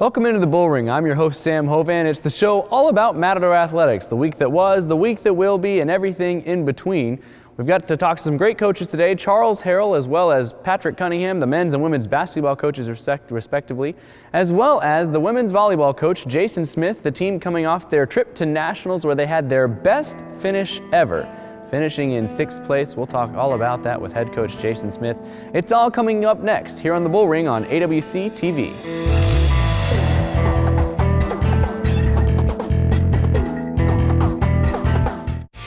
Welcome into the Bullring. I'm your host, Sam Hovan. It's the show all about Matador athletics, the week that was, the week that will be, and everything in between. We've got to talk to some great coaches today, Charles Harrell as well as Patrick Cunningham, the men's and women's basketball coaches respectively, as well as the women's volleyball coach, Jason Smith, the team coming off their trip to nationals where they had their best finish ever, finishing in 6th place. We'll talk all about that with head coach Jason Smith. It's all coming up next here on the Bullring on AWC TV.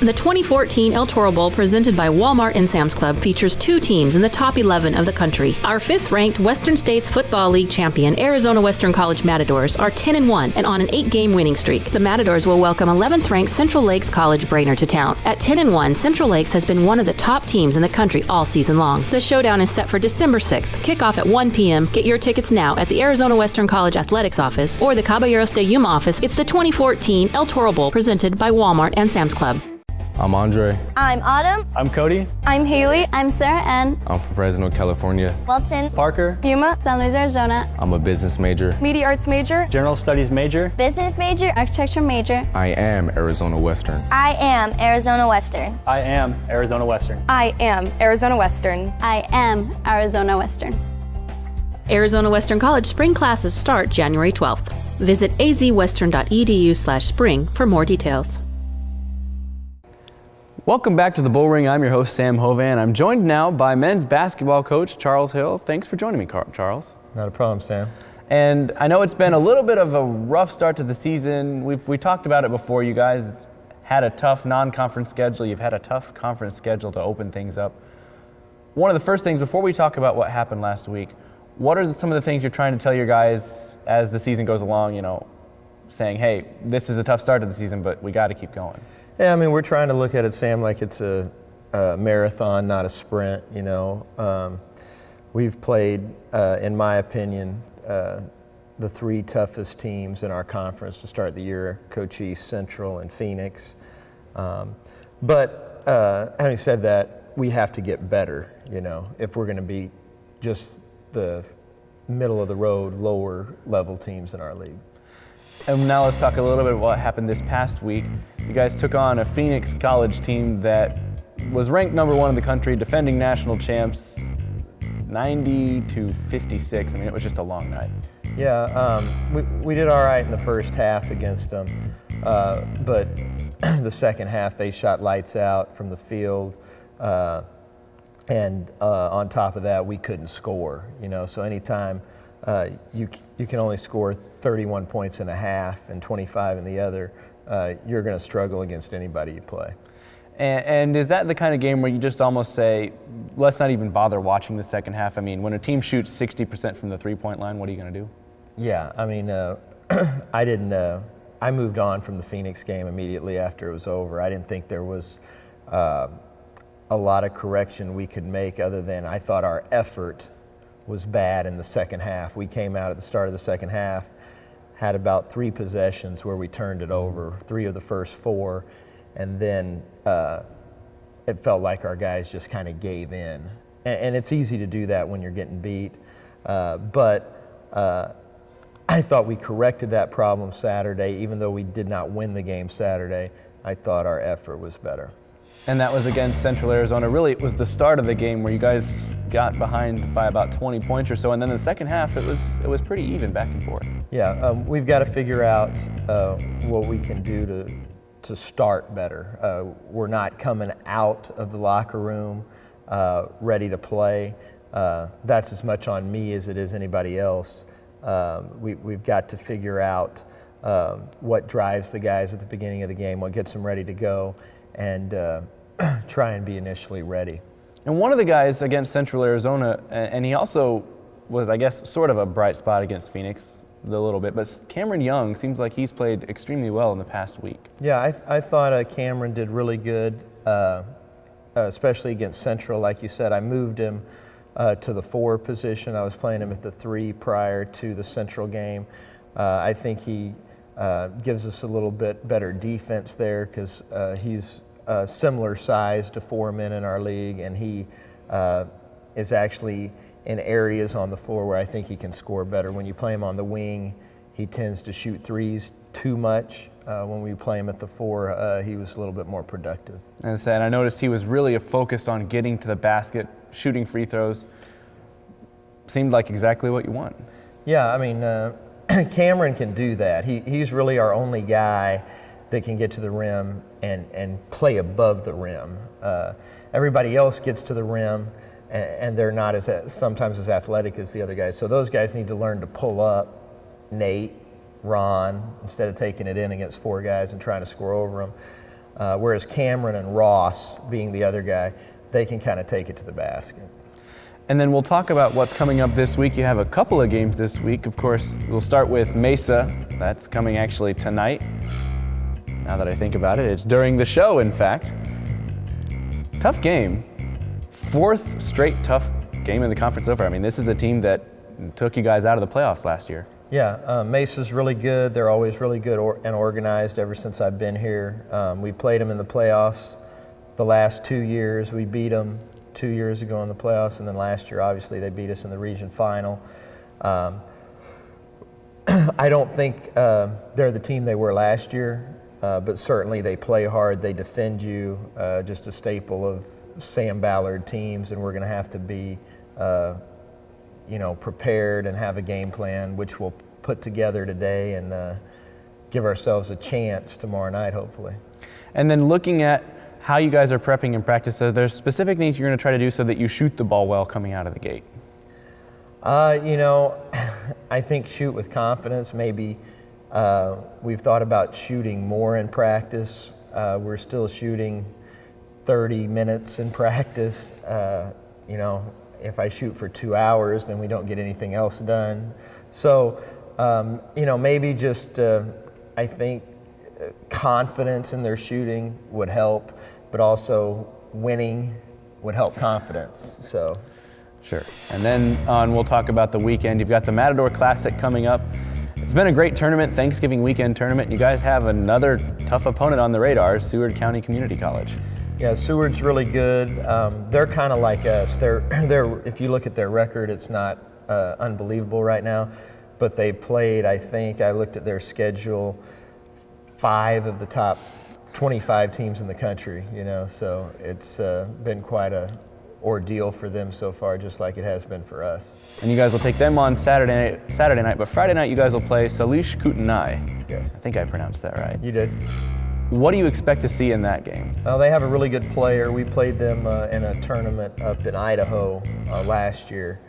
The 2014 El Toro Bowl presented by Walmart and Sam's Club features 2 teams in the top 11 of the country. Our 5th-ranked Western States Football League champion Arizona Western College Matadors are 10-1 and on an 8-game winning streak. The Matadors will welcome 11th-ranked Central Lakes College Brainerd to town. At 10-1, Central Lakes has been one of the top teams in the country all season long. The showdown is set for December 6th. Kickoff at 1 p.m. Get your tickets now at the Arizona Western College Athletics office or the Caballeros de Yuma office. It's the 2014 El Toro Bowl presented by Walmart and Sam's Club. I'm Andre. I'm Autumn. I'm Cody. I'm Haley. I'm Sarah N. I'm from Fresno, California. Wilton. Parker. Yuma. San Luis, Arizona. I'm a business major. Media arts major. General studies major. Business major. Architecture major. I am Arizona Western. I am Arizona Western. I am Arizona Western. I am Arizona Western. I am Arizona Western. Arizona Western College spring classes start January 12th. Visit azwestern.edu/spring for more details. Welcome back to the Bullring. I'm your host, Sam Hovan. I'm joined now by men's basketball coach Charles Hill. Thanks for joining me, Charles. Not a problem, Sam. And I know it's been a little bit of a rough start to the season. We talked about it before. You guys had a tough non-conference schedule. You've had a tough conference schedule to open things up. One of the first things, before we talk about what happened last week, what are some of the things you're trying to tell your guys as the season goes along, saying, hey, this is a tough start to the season, but we got to keep going? Yeah, I mean, we're trying to look at it, Sam, like it's a marathon, not a sprint, We've played, in my opinion, the 3 toughest teams in our conference to start the year, Cochise, Central, and Phoenix. But having said that, we have to get better, if we're going to beat just the middle-of-the-road, lower-level teams in our league. And now let's talk a little bit about what happened this past week. You guys took on a Phoenix College team that was ranked number 1 in the country, defending national champs, 90-56. I mean, it was just a long night. Yeah, we did all right in the first half against them, but the second half they shot lights out from the field, and on top of that, we couldn't score. So anytime you can only score 31 points in a half and 25 in the other, you're going to struggle against anybody you play. And is that the kind of game where you just almost say, let's not even bother watching the second half? I mean, when a team shoots 60% from the three-point line, what are you going to do? Yeah, I mean, I moved on from the Phoenix game immediately after it was over. I didn't think there was a lot of correction we could make other than I thought our effort was bad in the second half. We came out at the start of the second half, had about 3 possessions where we turned it over, 3 of the first 4, and then it felt like our guys just kind of gave in. And it's easy to do that when you're getting beat, but I thought we corrected that problem Saturday. Even though we did not win the game Saturday, I thought our effort was better. And that was against Central Arizona. Really, it was the start of the game where you guys got behind by about 20 points or so, and then the second half, it was pretty even back and forth. Yeah, we've got to figure out what we can do to start better. We're not coming out of the locker room ready to play. That's as much on me as it is anybody else. We've got to figure out what drives the guys at the beginning of the game, what gets them ready to go, and try and be initially ready. And one of the guys against Central Arizona, and he also was, I guess, sort of a bright spot against Phoenix a little bit, but Cameron Young seems like he's played extremely well in the past week. Yeah, I thought Cameron did really good, especially against Central. Like you said, I moved him to the 4 position. I was playing him at the 3 prior to the Central game. I think he gives us a little bit better defense there because he's similar size to 4 men in our league, and he is actually in areas on the floor where I think he can score better. When you play him on the wing, He tends to shoot threes too much. When we play him at the 4, he was a little bit more productive. And I noticed he was really focused on getting to the basket, shooting free throws. Seemed like exactly what you want. Yeah, I mean, Cameron can do that. He's really our only guy that can get to the rim and play above the rim. Everybody else gets to the rim, and they're not sometimes as athletic as the other guys. So those guys need to learn to pull up. Nate, Ron, instead of taking it in against 4 guys and trying to score over them. Whereas Cameron and Ross, being the other guy, they can kind of take it to the basket. And then we'll talk about what's coming up this week. You have a couple of games this week. Of course, we'll start with Mesa. That's coming actually tonight. Now that I think about it, it's during the show, in fact. Tough game. 4th straight tough game in the conference so far. I mean, this is a team that took you guys out of the playoffs last year. Yeah, Mesa's really good. They're always really good and organized ever since I've been here. We played them in the playoffs the last 2 years. We beat them 2 years ago in the playoffs, and then last year, obviously, they beat us in the region final. I don't think they're the team they were last year, but certainly they play hard, they defend you, just a staple of Sam Ballard teams, and we're going to have to be prepared and have a game plan, which we'll put together today and give ourselves a chance tomorrow night, hopefully. And then looking at how you guys are prepping in practice, are there specific things you're going to try to do so that you shoot the ball well coming out of the gate? I think shoot with confidence. Maybe we've thought about shooting more in practice. We're still shooting 30 minutes in practice. If I shoot for 2 hours, then we don't get anything else done. So, maybe just, I think confidence in their shooting would help, but also winning would help confidence, so. Sure. And then we'll talk about the weekend. You've got the Matador Classic coming up. It's been a great tournament, Thanksgiving weekend tournament. You guys have another tough opponent on the radar, Seward County Community College. Yeah, Seward's really good. They're kind of like us. They're if you look at their record, it's not unbelievable right now, but they played, I think, I looked at their schedule, 5 of the top 25 teams in the country, so it's been quite a ordeal for them so far, just like it has been for us. And you guys will take them on Saturday night, but Friday night you guys will play Salish Kootenai. Yes. I think I pronounced that right. You did. What do you expect to see in that game? Well, they have a really good player. We played them in a tournament up in Idaho last year,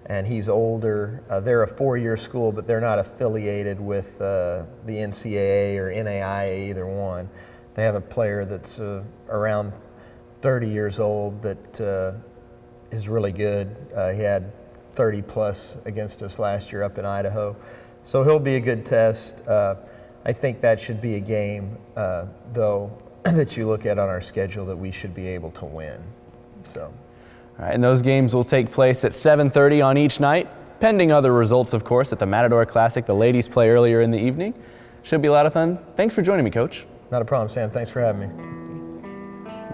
and he's older. They're a 4-year school, but they're not affiliated with the NCAA or NAIA, either one. They have a player that's around 30 years old that is really good. He had 30 plus against us last year up in Idaho. So he'll be a good test. I think that should be a game, though, that you look at on our schedule that we should be able to win. So. All right, and those games will take place at 7:30 on each night, pending other results, of course, at the Matador Classic. The ladies play earlier in the evening. Should be a lot of fun. Thanks for joining me, Coach. Not a problem, Sam. Thanks for having me.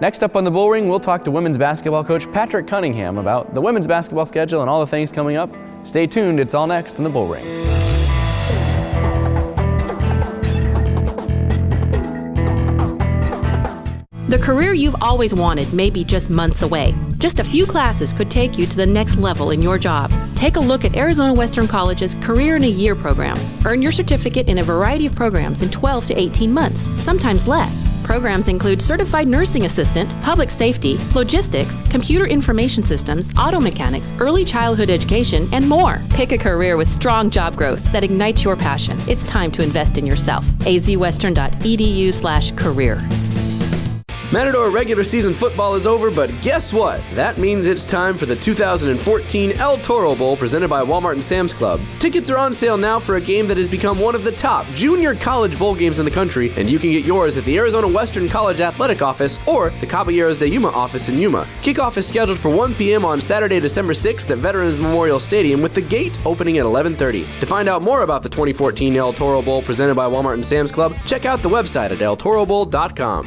Next up on the Bullring, we'll talk to women's basketball coach Patrick Cunningham about the women's basketball schedule and all the things coming up. Stay tuned. It's all next in the Bullring. The career you've always wanted may be just months away. Just a few classes could take you to the next level in your job. Take a look at Arizona Western College's Career in a Year program. Earn your certificate in a variety of programs in 12 to 18 months, sometimes less. Programs include Certified Nursing Assistant, Public Safety, Logistics, Computer Information Systems, Auto Mechanics, Early Childhood Education, and more. Pick a career with strong job growth that ignites your passion. It's time to invest in yourself. azwestern.edu/career. Matador regular season football is over, but guess what? That means it's time for the 2014 El Toro Bowl presented by Walmart and Sam's Club. Tickets are on sale now for a game that has become one of the top junior college bowl games in the country, and you can get yours at the Arizona Western College Athletic Office or the Caballeros de Yuma office in Yuma. Kickoff is scheduled for 1 p.m. on Saturday, December 6th at Veterans Memorial Stadium, with the gate opening at 11:30. To find out more about the 2014 El Toro Bowl presented by Walmart and Sam's Club, check out the website at eltorobowl.com.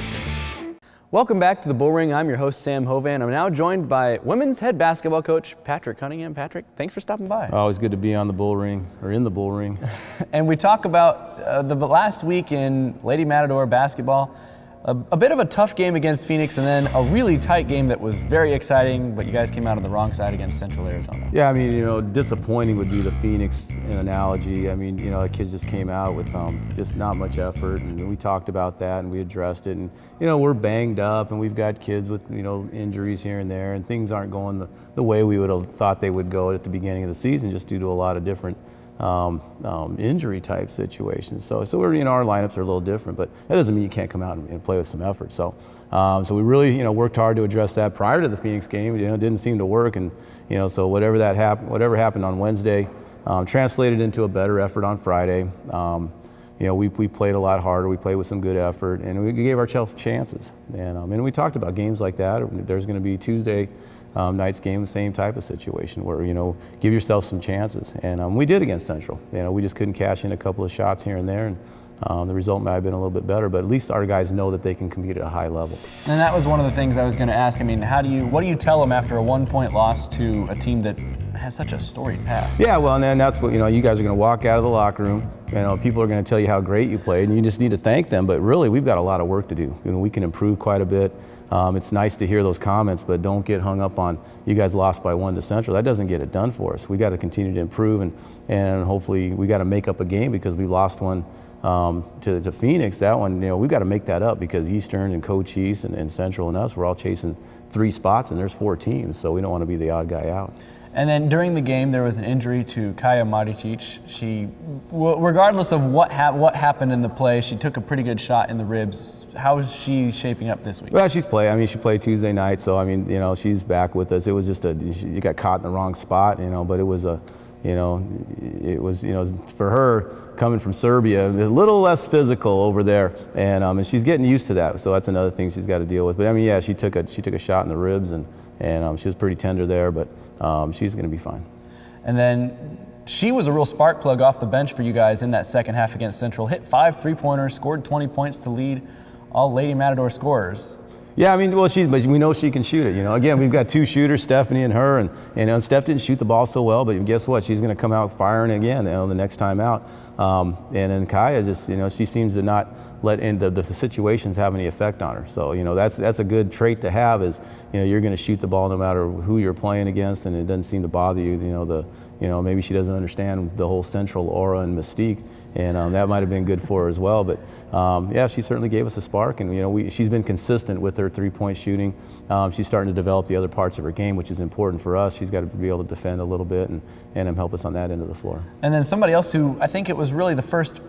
Welcome back to the Bullring. I'm your host, Sam Hovan. I'm now joined by women's head basketball coach, Patrick Cunningham. Patrick, thanks for stopping by. Always good to be on the Bullring, or in the Bullring. And we talk about the last week in Lady Matador basketball. A bit of a tough game against Phoenix, and then a really tight game that was very exciting, but you guys came out on the wrong side against Central Arizona. Yeah, I mean, disappointing would be the Phoenix analogy. I mean, the kids just came out with just not much effort, and we talked about that, and we addressed it. And, we're banged up, and we've got kids with, injuries here and there, and things aren't going the way we would have thought they would go at the beginning of the season, just due to a lot of different injury type situations. So we're, our lineups are a little different, but that doesn't mean you can't come out and play with some effort. So we really, worked hard to address that prior to the Phoenix game. It didn't seem to work, and so whatever happened on Wednesday translated into a better effort on Friday. We played a lot harder. We played with some good effort, and we gave ourselves chances. And we talked about games like that. There's going to be Tuesday night's game, the same type of situation where, give yourself some chances. And we did against Central. We just couldn't cash in a couple of shots here and there, and the result might have been a little bit better, but at least our guys know that they can compete at a high level. And that was one of the things I was going to ask. I mean, what do you tell them after a 1-point loss to a team that has such a storied past? Yeah, well, and then that's what, you guys are going to walk out of the locker room. People are going to tell you how great you played, and you just need to thank them. But really, we've got a lot of work to do. We can improve quite a bit. It's nice to hear those comments, but don't get hung up on you guys lost by 1 to Central. That doesn't get it done for us. We got to continue to improve, and hopefully we got to make up a game because we lost one to Phoenix. That one, we've got to make that up because Eastern and Coach East and Central and us, we're all chasing 3 spots, and there's 4 teams, so we don't want to be the odd guy out. And then during the game, there was an injury to Kaya Maricic. She, regardless of what happened in the play, she took a pretty good shot in the ribs. How is she shaping up this week? Well, she played Tuesday night, so she's back with us. It was just you got caught in the wrong spot, but it was for her coming from Serbia, a little less physical over there, and she's getting used to that. So that's another thing she's got to deal with. But she took a shot in the ribs, and she was pretty tender there, but she's going to be fine. And then she was a real spark plug off the bench for you guys in that second half against Central. Hit 5 3-pointers, scored 20 points to lead all Lady Matador scorers. Yeah, but we know she can shoot it. Again, we've got 2 shooters, Stephanie and her, and Steph didn't shoot the ball so well, but guess what? She's going to come out firing again, the next time out. And then Kaya just, she seems to not let the situations have any effect on her. So, that's a good trait to have is, you're going to shoot the ball no matter who you're playing against, and it doesn't seem to bother you. Maybe she doesn't understand the whole Central aura and mystique, and that might have been good for her as well. But she certainly gave us a spark, and she's been consistent with her 3-point shooting. She's starting to develop the other parts of her game, which is important for us. She's got to be able to defend a little bit and help us on that end of the floor. And then somebody else who I think it was really the first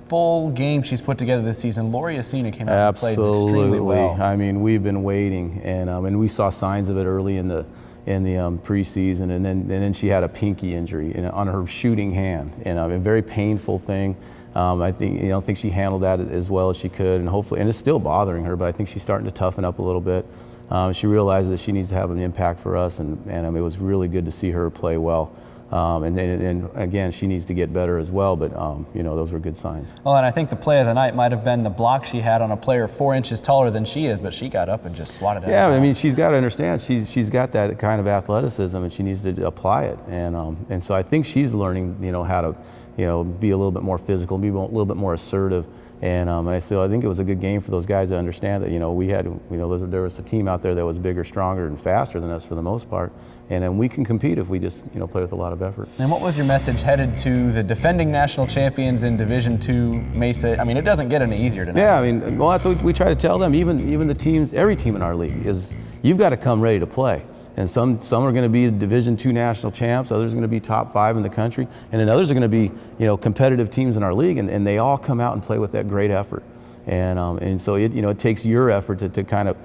full game she's put together this season, Lori Asina came out and played extremely well. I mean, we've been waiting, and we saw signs of it early in the preseason, and then she had a pinky injury on her shooting hand, and a very painful thing. I think she handled that as well as she could, and hopefully, and it's still bothering her, but I think she's starting to toughen up a little bit. She realizes that she needs to have an impact for us, and it was really good to see her play well. And again, she needs to get better as well, but those were good signs. Well, and I think the play of the night might have been the block she had on a player 4 inches taller than she is, but she got up and just swatted it. Yeah, she's got to understand she's got that kind of athleticism, and she needs to apply it. And so I think she's learning, how to, be a little bit more physical, be a little bit more assertive. And so I think it was a good game for those guys to understand that, there was a team out there that was bigger, stronger, and faster than us for the most part. And then we can compete if we just, play with a lot of effort. And what was your message headed to the defending national champions in Division II Mesa? It doesn't get any easier tonight. Yeah, that's what we try to tell them. Even the teams, every team in our league is, you've got to come ready to play. And some are going to be Division II national champs, others are going to be top 5 in the country, and then others are going to be, competitive teams in our league, and they all come out and play with that great effort. And so it takes your effort to kind of,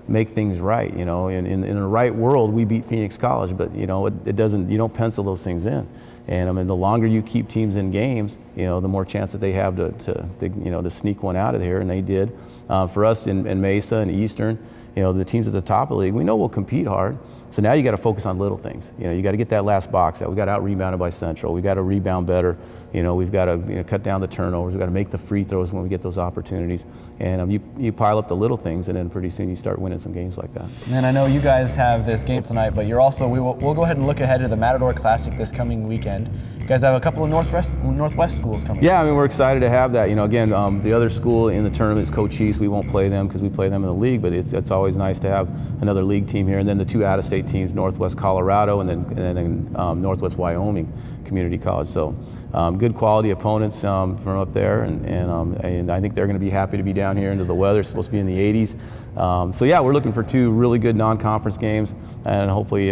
make things right. In the right world, we beat Phoenix College, but it doesn't. You don't pencil those things in. And the longer you keep teams in games, the more chance that they have to sneak one out of here, and they did. For us in Mesa and Eastern, the teams at the top of the league, we know we'll compete hard. So now you got to focus on little things. You got to get that last box out. We got out rebounded by Central. We got to rebound better. We've got to cut down the turnovers. We've got to make the free throws when we get those opportunities. And you pile up the little things, and then pretty soon you start winning some games like that. And then I know you guys have this game tonight, but you're also we'll go ahead and look ahead to the Matador Classic this coming weekend. You guys have a couple of Northwest schools coming. Yeah, I mean, we're excited to have that. Again, the other school in the tournament is Cochise. We won't play them because we play them in the league, but it's always nice to have another league team here. And then the two out-of-state teams, Northwest Colorado and then Northwest Wyoming Community College. So good quality opponents from up there, and I think they're going to be happy to be down here into the weather. It's supposed to be in the 80s. So yeah, we're looking for two really good non-conference games, and hopefully,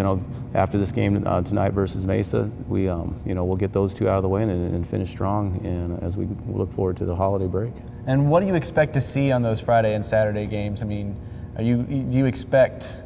after this game tonight versus Mesa, we'll get those two out of the way and finish strong, and as we look forward to the holiday break. And what do you expect to see on those Friday and Saturday games? I mean, do you expect?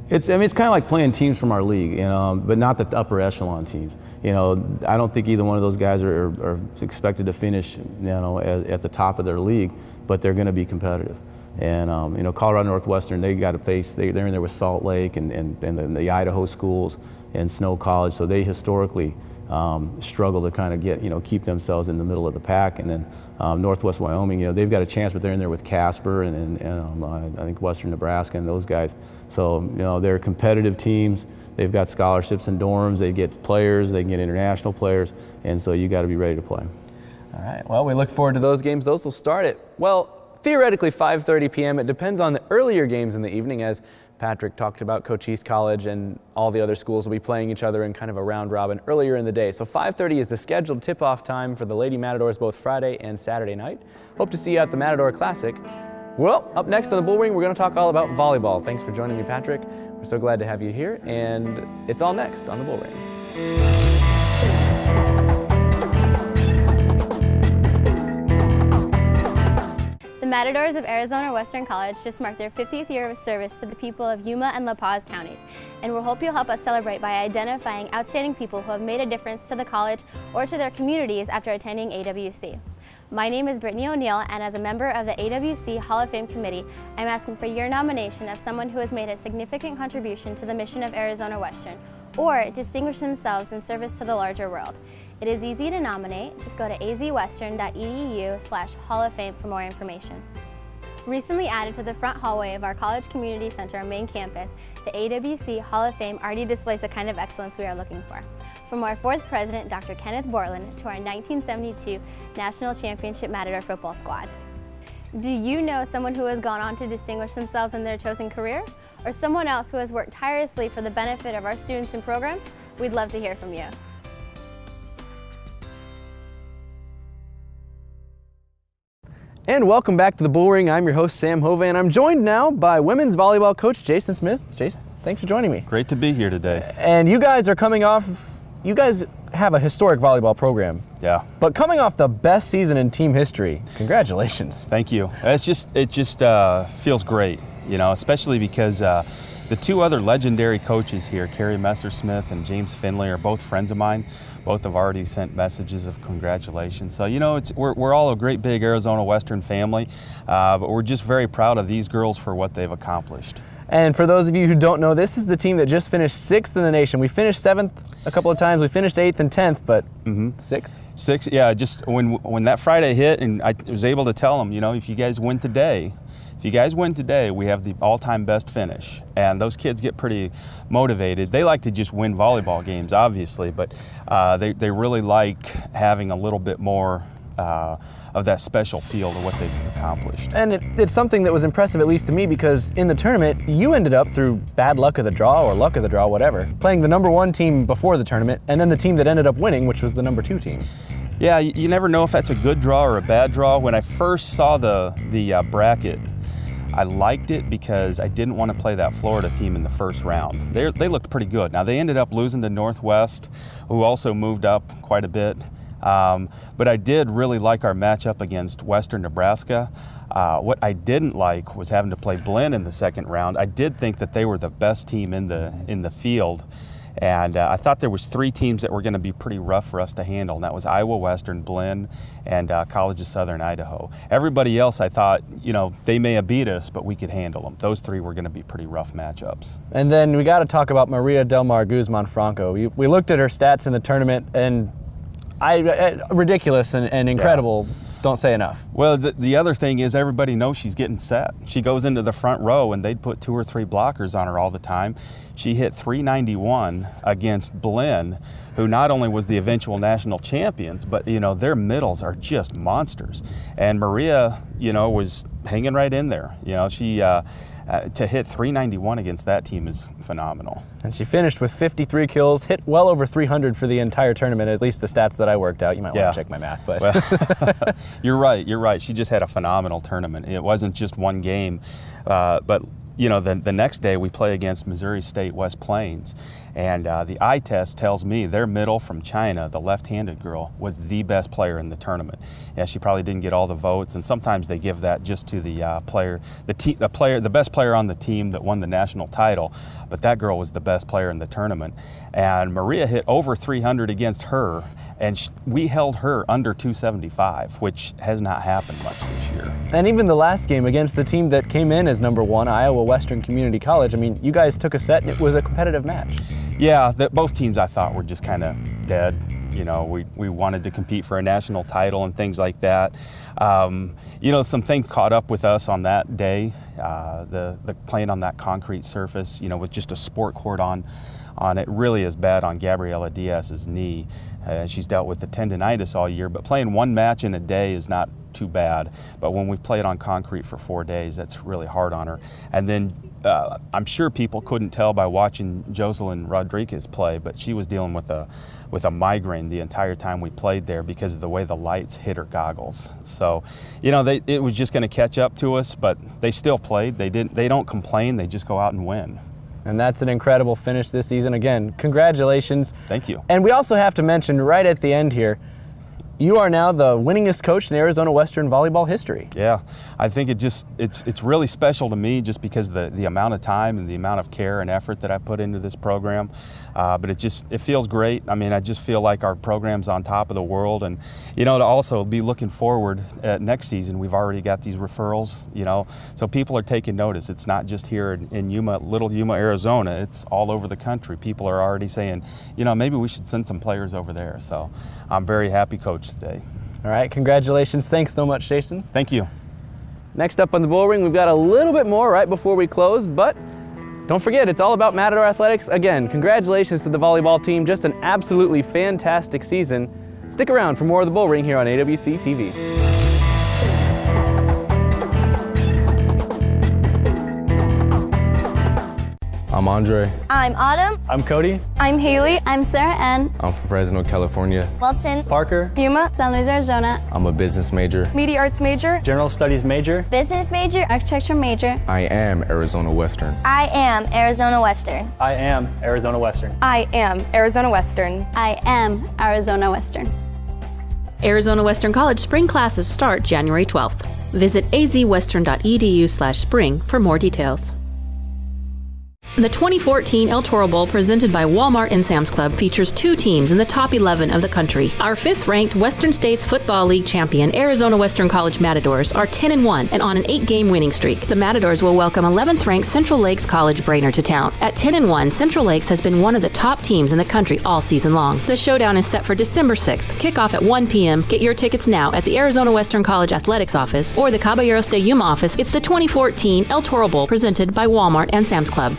It's kind of like playing teams from our league, but not the upper echelon teams. I don't think either one of those guys are expected to finish, at the top of their league, but they're going to be competitive. And Colorado Northwestern, they got to face. They're in there with Salt Lake and the Idaho schools and Snow College, so they historically struggle to kind of keep themselves in the middle of the pack. And then Northwest Wyoming, they've got a chance, but they're in there with Casper and I think Western Nebraska and those guys. So they're competitive teams. They've got scholarships and dorms. They get players. They can get international players, and so you got to be ready to play. All right. Well, we look forward to those games. Those will start at theoretically 5:30 p.m. It depends on the earlier games in the evening, as Patrick talked about. Cochise College and all the other schools will be playing each other in kind of a round robin earlier in the day. So 5:30 is the scheduled tip-off time for the Lady Matadors both Friday and Saturday night. Hope to see you at the Matador Classic. Well, up next on the Bullring, we're going to talk all about volleyball. Thanks for joining me, Patrick. We're so glad to have you here, and it's all next on the Bullring. The Matadors of Arizona Western College just marked their 50th year of service to the people of Yuma and La Paz counties, and we hope you'll help us celebrate by identifying outstanding people who have made a difference to the college or to their communities after attending AWC. My name is Brittany O'Neill, and as a member of the AWC Hall of Fame Committee, I'm asking for your nomination of someone who has made a significant contribution to the mission of Arizona Western or distinguished themselves in service to the larger world. It is easy to nominate. Just go to azwestern.edu/Hall of Fame for more information. Recently added to the front hallway of our College Community Center main campus, the AWC Hall of Fame already displays the kind of excellence we are looking for. From our fourth president, Dr. Kenneth Borland, to our 1972 National Championship Matador football squad. Do you know someone who has gone on to distinguish themselves in their chosen career? Or someone else who has worked tirelessly for the benefit of our students and programs? We'd love to hear from you. And welcome back to the Bullring. I'm your host, Sam Hovan. I'm joined now by women's volleyball coach Jason Smith. Jason, thanks for joining me. Great to be here today. And you guys are coming off, you guys have a historic volleyball program. Yeah. But coming off the best season in team history, congratulations. Thank you. It just feels great, especially because the two other legendary coaches here, Carrie Messersmith and James Finley, are both friends of mine. Both have already sent messages of congratulations. So, we're all a great big Arizona Western family, but we're just very proud of these girls for what they've accomplished. And for those of you who don't know, this is the team that just finished 6th in the nation. We finished 7th a couple of times. We finished 8th and 10th, but 6th? 6th, yeah. Just when that Friday hit, and I was able to tell them, if you guys win today, we have the all-time best finish. And those kids get pretty motivated. They like to just win volleyball games, obviously, but they really like having a little bit more of that special feel to what they've accomplished. And it's something that was impressive, at least to me, because in the tournament, you ended up through bad luck of the draw or luck of the draw, whatever, playing the number 1 team before the tournament, and then the team that ended up winning, which was the number 2 team. Yeah, you never know if that's a good draw or a bad draw. When I first saw the bracket, I liked it because I didn't want to play that Florida team in the first round. They looked pretty good. Now, they ended up losing to Northwest, who also moved up quite a bit. But I did really like our matchup against Western Nebraska. What I didn't like was having to play Blinn in the second round. I did think that they were the best team in the field, And I thought there was 3 teams that were going to be pretty rough for us to handle, and that was Iowa Western, Blinn, and College of Southern Idaho. Everybody else, I thought, they may have beat us, but we could handle them. Those 3 were going to be pretty rough matchups. And then we got to talk about Maria Del Mar Guzman Franco. We looked at her stats in the tournament, and ridiculous and incredible. Yeah. Don't say enough. Well, the other thing is everybody knows she's getting set. She goes into the front row and they'd put 2 or 3 blockers on her all the time. She hit 391 against Blinn, who not only was the eventual national champions, but their middles are just monsters. And Maria, was hanging right in there. She to hit 391 against that team is phenomenal. And she finished with 53 kills, hit well over 300 for the entire tournament, at least the stats that I worked out. You might want to check my math, but. Well, you're right. She just had a phenomenal tournament. It wasn't just one game, but the next day we play against Missouri State West Plains, and the eye test tells me their middle from China, the left-handed girl, was the best player in the tournament. Yeah, she probably didn't get all the votes, and sometimes they give that just to the the best player on the team that won the national title, but that girl was the best player in the tournament. And Maria hit over 300 against her, and we held her under 275, which has not happened much this year. And even the last game against the team that came in as number 1, Iowa Western Community College, I mean, you guys took a set and it was a competitive match. Yeah, both teams I thought were just kind of dead. We wanted to compete for a national title and things like that. Some things caught up with us on that day. The playing on that concrete surface, with just a sport court on it really is bad on Gabriela Diaz's knee. She's dealt with the tendonitis all year, but playing one match in a day is not too bad. But when we played on concrete for 4 days, that's really hard on her. And then I'm sure people couldn't tell by watching Jocelyn Rodriguez play, but she was dealing with a migraine the entire time we played there because of the way the lights hit her goggles. So, it was just going to catch up to us, but they still played. They don't complain. They just go out and win. And that's an incredible finish this season. Again, congratulations. Thank you. And we also have to mention right at the end here, you are now the winningest coach in Arizona Western volleyball history. Yeah, I think it's really special to me just because the amount of time and the amount of care and effort that I put into this program. But it feels great. I mean, I just feel like our program's on top of the world, and to also be looking forward at next season. We've already got these referrals, so people are taking notice. It's not just here in Little Yuma, Arizona. It's all over the country. People are already saying, maybe we should send some players over there. So I'm very happy, Coach, today. All right, congratulations. Thanks so much, Jason. Thank you. Next up on the Bullring, we've got a little bit more right before we close, but don't forget, it's all about Matador Athletics. Again, congratulations to the volleyball team. Just an absolutely fantastic season. Stick around for more of the Bullring here on AWC TV. I'm Andre. I'm Autumn. I'm Cody. I'm Haley. I'm Sarah Ann. I'm from Fresno, California. Wilton. Parker. Yuma. San Luis, Arizona. I'm a business major. Media arts major. General studies major. Business major. Architecture major. I am Arizona Western. I am Arizona Western. I am Arizona Western. I am Arizona Western. I am Arizona Western. Arizona Western College spring classes start January 12th. Visit azwestern.edu/spring for more details. The 2014 El Toro Bowl presented by Walmart and Sam's Club features 2 teams in the top 11 of the country. Our 5th-ranked Western States Football League champion Arizona Western College Matadors are 10-1 and on an 8-game winning streak. The Matadors will welcome 11th-ranked Central Lakes College Brainerd to town. At 10-1, Central Lakes has been one of the top teams in the country all season long. The showdown is set for December 6th. Kickoff at 1 p.m. Get your tickets now at the Arizona Western College Athletics office or the Caballeros de Yuma office. It's the 2014 El Toro Bowl presented by Walmart and Sam's Club.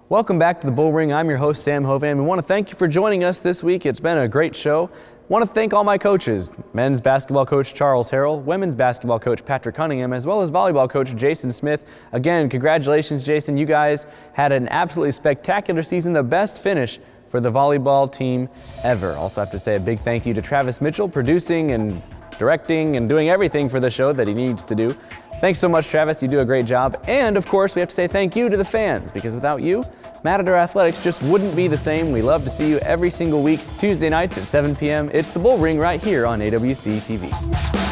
Welcome back to the Bullring. I'm your host, Sam Hovan. We want to thank you for joining us this week. It's been a great show. I want to thank all my coaches, men's basketball coach Charles Harrell, women's basketball coach Patrick Cunningham, as well as volleyball coach Jason Smith. Again, congratulations, Jason. You guys had an absolutely spectacular season, the best finish for the volleyball team ever. Also have to say a big thank you to Travis Mitchell, producing and directing and doing everything for the show that he needs to do. Thanks so much, Travis. You do a great job. And of course, we have to say thank you to the fans, because without you, Matador Athletics just wouldn't be the same. We love to see you every single week, Tuesday nights at 7 p.m. It's the Bullring right here on AWC TV.